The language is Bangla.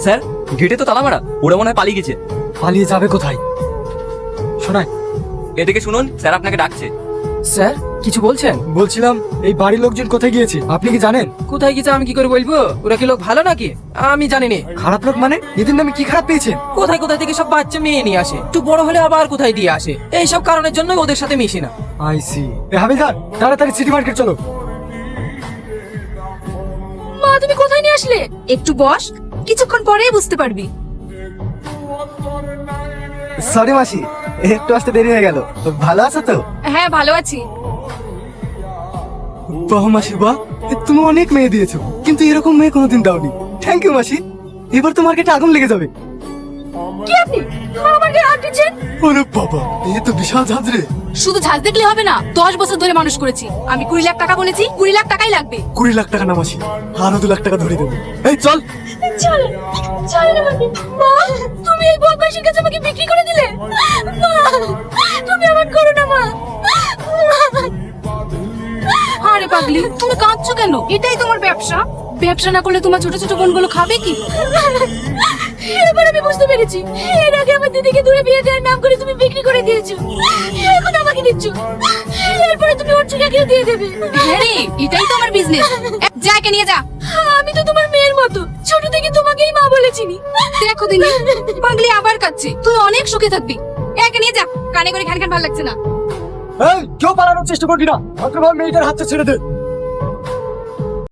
স্যার, গেটে তো তালা মারা, ওরা মনে হয় পালিয়ে গেছে। পালিয়ে যাবে কোথায়? শোনাই। এদিকে শুনুন, স্যার আপনাকে ডাকছে। স্যার কিছু বলছেন? বলছিলাম এই বাড়ির লোকজন কোথায় গিয়েছে আপনি কি জানেন? কোথায় গেছে আমি কি করে বলবো? ওরা কি লোক ভালো নাকি? আমি জানি না। খারাপ লোক মানে? এদের নামে কি খারাপ পেয়েছেন? কোথায় কোথায় থেকে সব বাচ্চা মেয়ে নিয়ে আসে, একটু বড় হলে আবার কোথায় দিয়ে আসে। এইসব কারণের জন্যই ওদের সাথে মিশি না। I C. হাবিদার, তাড়াতাড়ি সিটি মার্কেট চলো। মা তুমি কোথায় নিয়ে আসলে? একটু বস, কিছুক্ষণ পরেই বুঝতে পারবি। সরি মাসি, একটু আসতে দেরি হয়ে গেল। ভালো আছো তো? হ্যাঁ ভালো আছি। বাহ মাসি বাহ, তুমি অনেক মেয়ে দিয়েছো, কিন্তু এরকম মেয়ে কোনোদিন দাওনি। থ্যাংক ইউ মাসি। এবার তো মার্কেটে আগুন লেগে যাবে। কি আপনি আমার গায়ে হাত দিচ্ছেন? ওরে বাবা, এ তো বিশাল ঝাঁঝরে। শুধু ঝাঁজ দেখলে হবে না, 10 বছর ধরে মানুষ করেছি। আমি 20 লাখ টাকা বলেছি, 20 লাখ টাকাই লাগবে। 20 লাখ টাকা না মাসি, আরো 2 লাখ টাকা ধরে দেবো। এই চল। চল চল না মানে। মা তুমি এই বদমাইশের কাছে আমাকে বিক্রি করে দিলে। মা তুমি আমার করো না মা। আরে পাগলি, তুমি কাঁদছো কেন? এটাই তোমার ব্যবসা। ব্যবসা না করলে তোমার ছোট ছোট বোনগুলো খাবে কি? এবার আমি বুঝতে পেরেছি, এর আগে আমার দিদিকে দূরে বিয়ে দেওয়ার নাম করে তুমি বিক্রি করে দিয়েছো, এখন আমাকে দিচ্ছ, এরপরে তুমি ওর ঠিকাকে দিয়ে দেবে। হ্যাঁ রে, এটাই তো আমার বিজনেস। যা একে নিয়ে যা। আমি তো তোমার মেয়ের মতো, ছোট থেকে তোমাকেই মা বলে চিনি। দেখো দিনি, পাগলি আবার কাচ্ছে। তুই অনেক সুখে থাকবি। একে নিয়ে যা, কানে করে খান খান ভালো লাগছে না। এই কেউ পালানোর চেষ্টা করবি না, মাত্র মেয়েটার হাতটা ছেড়ে দে।